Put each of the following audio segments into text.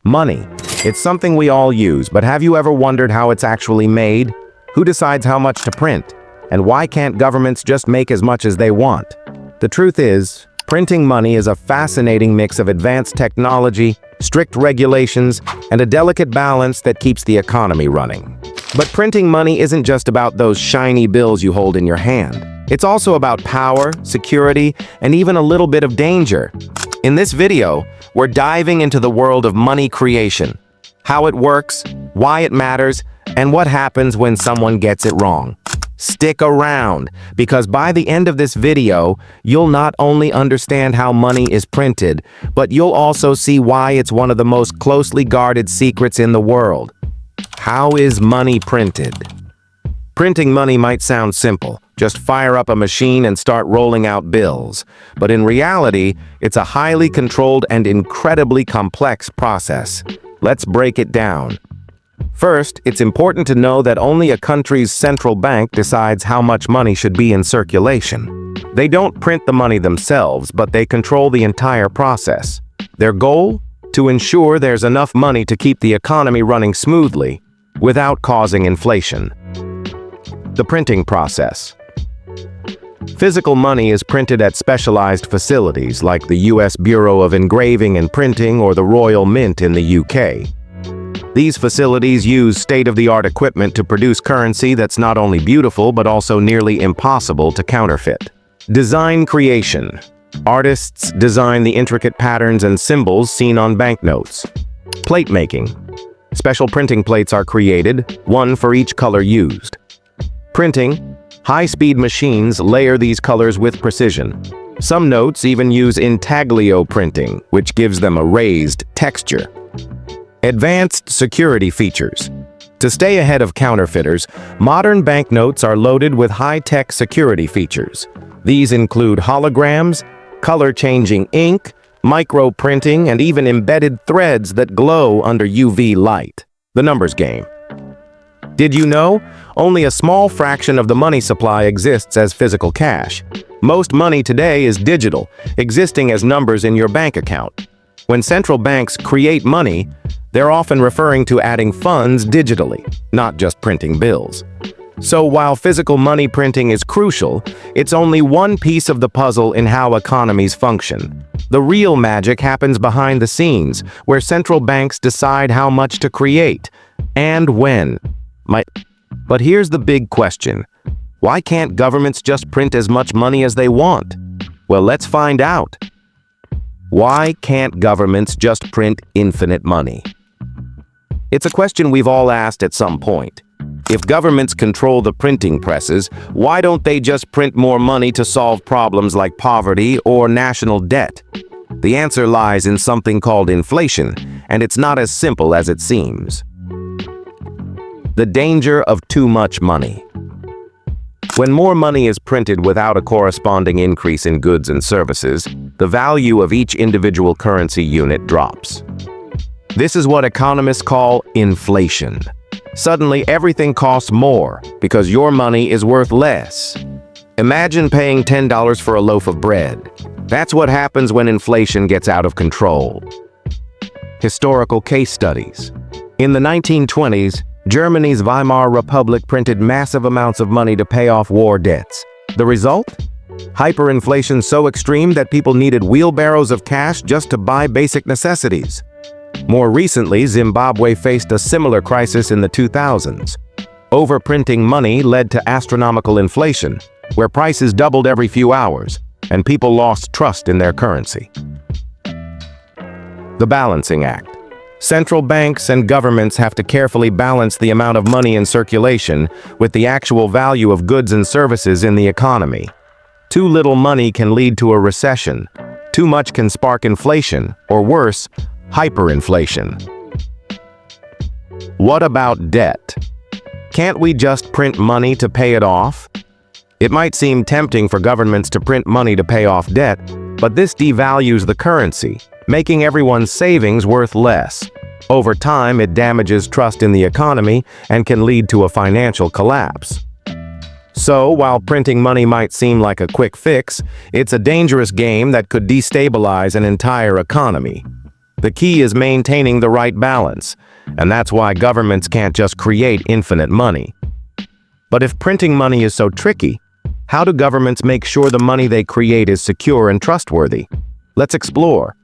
Money. It's something we all use, but have you ever wondered how it's actually made? Who decides how much to print? And why can't governments just make as much as they want? The truth is, printing money is a fascinating mix of advanced technology, strict regulations, and a delicate balance that keeps the economy running. But printing money isn't just about those shiny bills you hold in your hand. It's also about power, security, and even a little bit of danger. In this video, we're diving into the world of money creation, how it works, why it matters, and what happens when someone gets it wrong. Stick around, because by the end of this video, you'll not only understand how money is printed, but you'll also see why it's one of the most closely guarded secrets in the world. How is money printed? Printing money might sound simple. Just fire up a machine and start rolling out bills. But in reality, it's a highly controlled and incredibly complex process. Let's break it down. First, it's important to know that only a country's central bank decides how much money should be in circulation. They don't print the money themselves, but they control the entire process. Their goal? To ensure there's enough money to keep the economy running smoothly, without causing inflation. The printing process. Physical money is printed at specialized facilities like the U.S. Bureau of Engraving and Printing or the Royal Mint in the U.K. These facilities use state-of-the-art equipment to produce currency that's not only beautiful but also nearly impossible to counterfeit. Design creation. Artists design the intricate patterns and symbols seen on banknotes. Plate making. Special printing plates are created, one for each color used. Printing. High-speed machines layer these colors with precision. Some notes even use intaglio printing, which gives them a raised texture. Advanced security features. To stay ahead of counterfeiters, modern banknotes are loaded with high-tech security features. These include holograms, color-changing ink, micro-printing, and even embedded threads that glow under UV light. The numbers game. Did you know? Only a small fraction of the money supply exists as physical cash. Most money today is digital, existing as numbers in your bank account. When central banks create money, they're often referring to adding funds digitally, not just printing bills. So while physical money printing is crucial, it's only one piece of the puzzle in how economies function. The real magic happens behind the scenes, where central banks decide how much to create and when. But here's the big question. Why can't governments just print as much money as they want? Well, let's find out. Why can't governments just print infinite money? It's a question we've all asked at some point. If governments control the printing presses, why don't they just print more money to solve problems like poverty or national debt? The answer lies in something called inflation, and it's not as simple as it seems. The danger of too much money. When more money is printed without a corresponding increase in goods and services, the value of each individual currency unit drops. This is what economists call inflation. Suddenly, everything costs more because your money is worth less. Imagine paying $10 for a loaf of bread. That's what happens when inflation gets out of control. Historical case studies. In the 1920s, Germany's Weimar Republic printed massive amounts of money to pay off war debts. The result? Hyperinflation so extreme that people needed wheelbarrows of cash just to buy basic necessities. More recently, Zimbabwe faced a similar crisis in the 2000s. Overprinting money led to astronomical inflation, where prices doubled every few hours, and people lost trust in their currency. The balancing act. Central banks and governments have to carefully balance the amount of money in circulation with the actual value of goods and services in the economy. Too little money can lead to a recession. Too much can spark inflation, or worse, hyperinflation. What about debt? Can't we just print money to pay it off? It might seem tempting for governments to print money to pay off debt, but this devalues the currency, making everyone's savings worth less. Over time, it damages trust in the economy and can lead to a financial collapse. So, while printing money might seem like a quick fix, it's a dangerous game that could destabilize an entire economy. The key is maintaining the right balance, and that's why governments can't just create infinite money. But if printing money is so tricky, how do governments make sure the money they create is secure and trustworthy? Let's explore.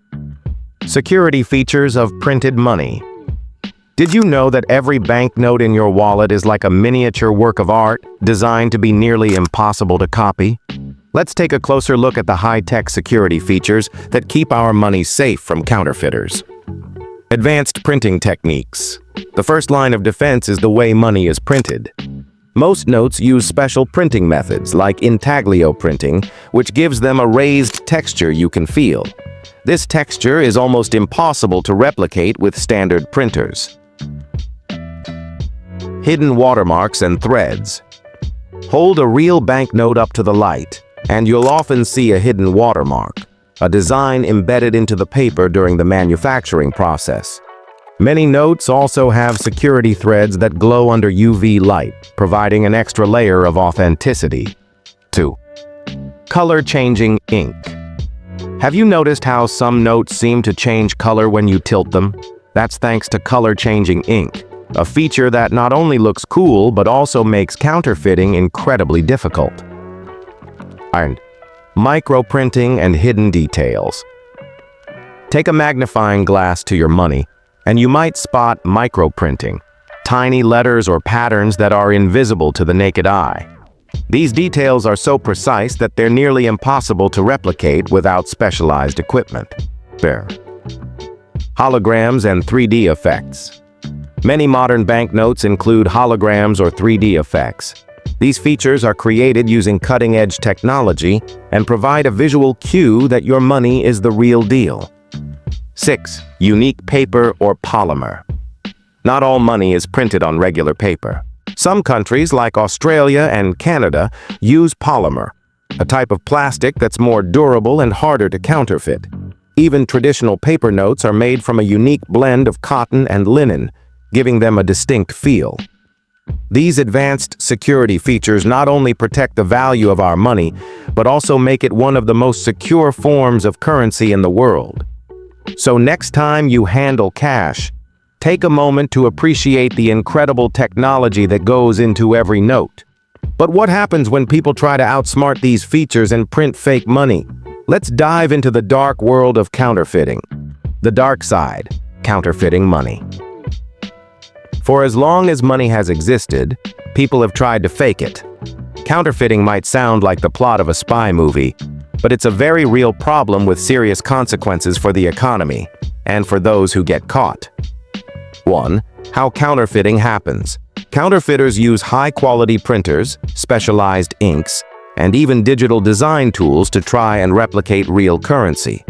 Security features of printed money. Did you know that every banknote in your wallet is like a miniature work of art designed to be nearly impossible to copy? Let's take a closer look at the high-tech security features that keep our money safe from counterfeiters. Advanced printing techniques. The first line of defense is the way money is printed. Most notes use special printing methods like intaglio printing, which gives them a raised texture you can feel. This texture is almost impossible to replicate with standard printers. Hidden watermarks and threads. Hold a real banknote up to the light, and you'll often see a hidden watermark, a design embedded into the paper during the manufacturing process. Many notes also have security threads that glow under UV light, providing an extra layer of authenticity. 2. Color-changing ink. Have you noticed how some notes seem to change color when you tilt them? That's thanks to color-changing ink, a feature that not only looks cool but also makes counterfeiting incredibly difficult. And microprinting and hidden details. Take a magnifying glass to your money, and you might spot microprinting, tiny letters or patterns that are invisible to the naked eye. These details are so precise that they're nearly impossible to replicate without specialized equipment. There. Holograms and 3D effects. Many modern banknotes include holograms or 3D effects. These features are created using cutting-edge technology and provide a visual cue that your money is the real deal. 6. Unique paper or polymer. Not all money is printed on regular paper. Some countries, like Australia and Canada, use polymer, a type of plastic that's more durable and harder to counterfeit. Even traditional paper notes are made from a unique blend of cotton and linen, giving them a distinct feel. These advanced security features not only protect the value of our money, but also make it one of the most secure forms of currency in the world. So next time you handle cash, take a moment to appreciate the incredible technology that goes into every note. But what happens when people try to outsmart these features and print fake money? Let's dive into the dark world of counterfeiting. The dark side, counterfeiting money. For as long as money has existed, people have tried to fake it. Counterfeiting might sound like the plot of a spy movie, but it's a very real problem with serious consequences for the economy and for those who get caught. 1. How counterfeiting happens. Counterfeiters use high-quality printers, specialized inks, and even digital design tools to try and replicate real currency.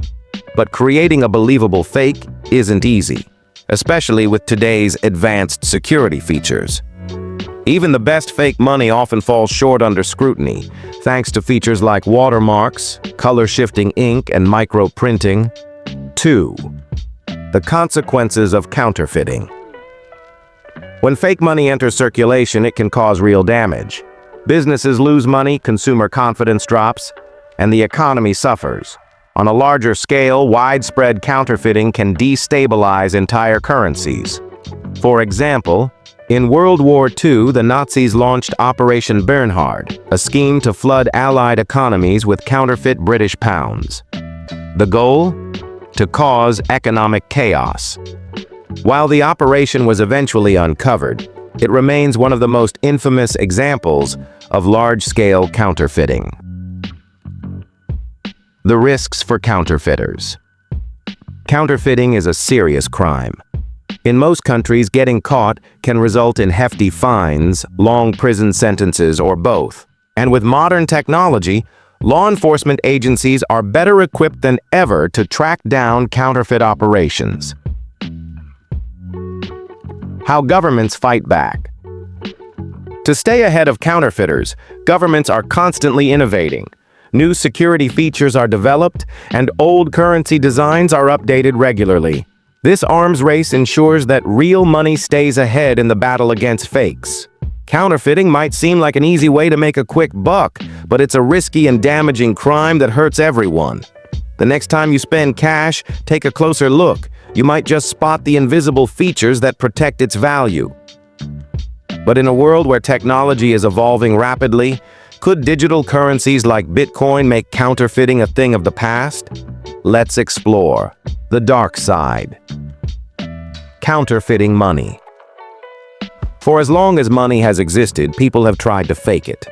But creating a believable fake isn't easy, especially with today's advanced security features. Even the best fake money often falls short under scrutiny, thanks to features like watermarks, color-shifting ink, and micro-printing. 2. The consequences of counterfeiting. When fake money enters circulation, it can cause real damage. Businesses lose money, consumer confidence drops, and the economy suffers. On a larger scale, widespread counterfeiting can destabilize entire currencies. For example, in World War II, the Nazis launched Operation Bernhard, a scheme to flood Allied economies with counterfeit British pounds. The goal? To cause economic chaos. While the operation was eventually uncovered, it remains one of the most infamous examples of large-scale counterfeiting. The risks for counterfeiters. Counterfeiting is a serious crime. In most countries, getting caught can result in hefty fines, long prison sentences, or both. And with modern technology, law enforcement agencies are better equipped than ever to track down counterfeit operations. How governments fight back. To stay ahead of counterfeiters, governments are constantly innovating. New security features are developed, and old currency designs are updated regularly. This arms race ensures that real money stays ahead in the battle against fakes. Counterfeiting might seem like an easy way to make a quick buck, but it's a risky and damaging crime that hurts everyone. The next time you spend cash, take a closer look. You might just spot the invisible features that protect its value. But in a world where technology is evolving rapidly, could digital currencies like Bitcoin make counterfeiting a thing of the past? Let's explore the dark side. Counterfeiting money. For as long as money has existed, people have tried to fake it.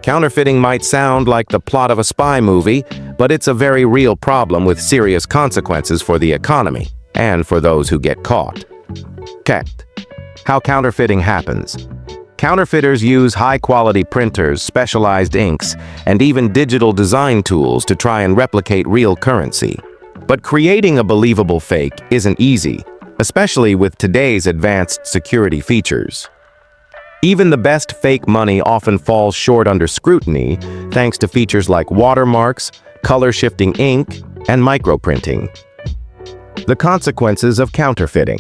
Counterfeiting might sound like the plot of a spy movie, but it's a very real problem with serious consequences for the economy and for those who get caught. How counterfeiting happens. Counterfeiters use high-quality printers, specialized inks, and even digital design tools to try and replicate real currency. But creating a believable fake isn't easy, especially with today's advanced security features. Even the best fake money often falls short under scrutiny thanks to features like watermarks, color-shifting ink, and microprinting. The consequences of counterfeiting.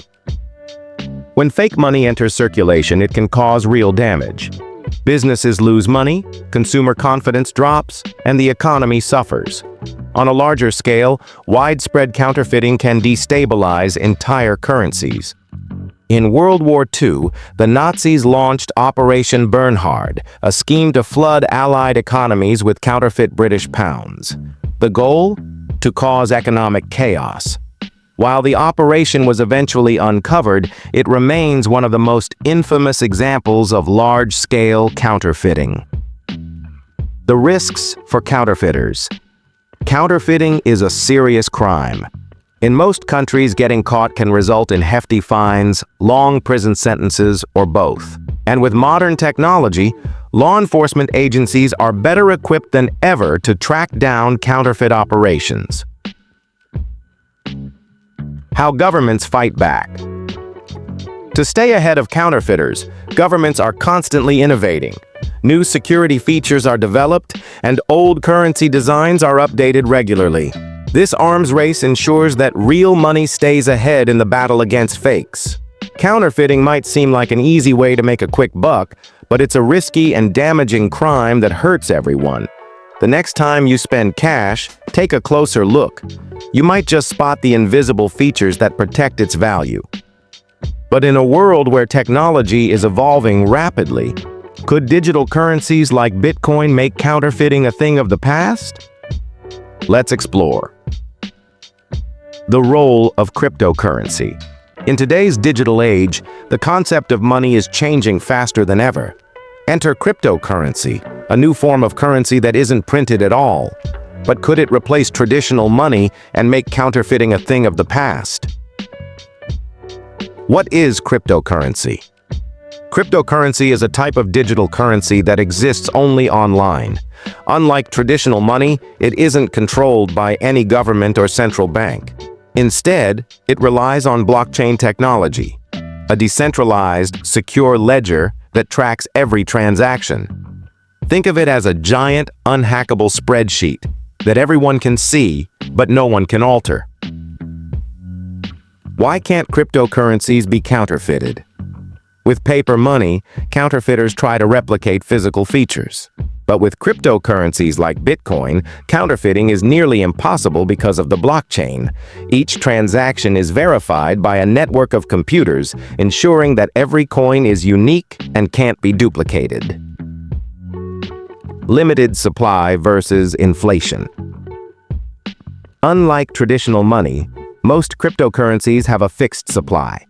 When fake money enters circulation, it can cause real damage. Businesses lose money, consumer confidence drops, and the economy suffers. On a larger scale, widespread counterfeiting can destabilize entire currencies. In World War II, the Nazis launched Operation Bernhard, a scheme to flood Allied economies with counterfeit British pounds. The goal? To cause economic chaos. While the operation was eventually uncovered, it remains one of the most infamous examples of large-scale counterfeiting. The risks for counterfeiters. Counterfeiting is a serious crime. In most countries, getting caught can result in hefty fines, long prison sentences, or both. And with modern technology, law enforcement agencies are better equipped than ever to track down counterfeit operations. How governments fight back. To stay ahead of counterfeiters, governments are constantly innovating. New security features are developed, and old currency designs are updated regularly. This arms race ensures that real money stays ahead in the battle against fakes. Counterfeiting might seem like an easy way to make a quick buck, but it's a risky and damaging crime that hurts everyone. The next time you spend cash, take a closer look. You might just spot the invisible features that protect its value. But in a world where technology is evolving rapidly, could digital currencies like Bitcoin make counterfeiting a thing of the past? Let's explore. The role of cryptocurrency. In today's digital age, the concept of money is changing faster than ever. Enter cryptocurrency, a new form of currency that isn't printed at all. But could it replace traditional money and make counterfeiting a thing of the past? What is cryptocurrency? Cryptocurrency is a type of digital currency that exists only online. Unlike traditional money, it isn't controlled by any government or central bank. Instead, it relies on blockchain technology, a decentralized, secure ledger that tracks every transaction. Think of it as a giant, unhackable spreadsheet that everyone can see, but no one can alter. Why can't cryptocurrencies be counterfeited? With paper money, counterfeiters try to replicate physical features. But with cryptocurrencies like Bitcoin, counterfeiting is nearly impossible because of the blockchain. Each transaction is verified by a network of computers, ensuring that every coin is unique and can't be duplicated. Limited supply versus inflation. Unlike traditional money, most cryptocurrencies have a fixed supply.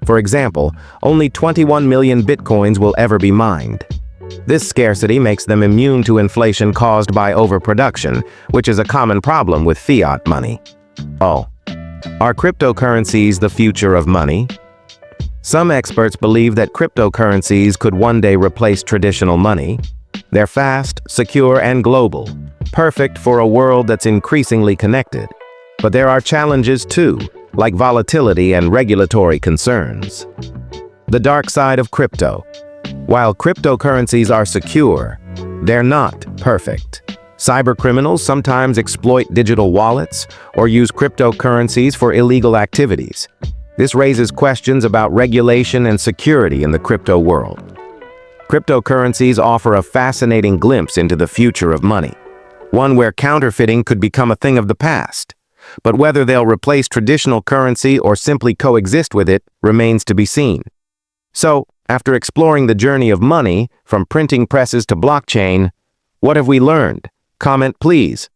For example, only 21 million bitcoins will ever be mined. This scarcity makes them immune to inflation caused by overproduction, which is a common problem with fiat money. Are cryptocurrencies the future of money? Some experts believe that cryptocurrencies could one day replace traditional money. They're fast, secure, and global, perfect for a world that's increasingly connected. But there are challenges too, like volatility and regulatory concerns. The dark side of crypto. While cryptocurrencies are secure, they're not perfect. Cybercriminals sometimes exploit digital wallets or use cryptocurrencies for illegal activities. This raises questions about regulation and security in the crypto world. Cryptocurrencies offer a fascinating glimpse into the future of money. one where counterfeiting could become a thing of the past. But whether they'll replace traditional currency or simply coexist with it remains to be seen. So, after exploring the journey of money, from printing presses to blockchain, what have we learned? Comment please.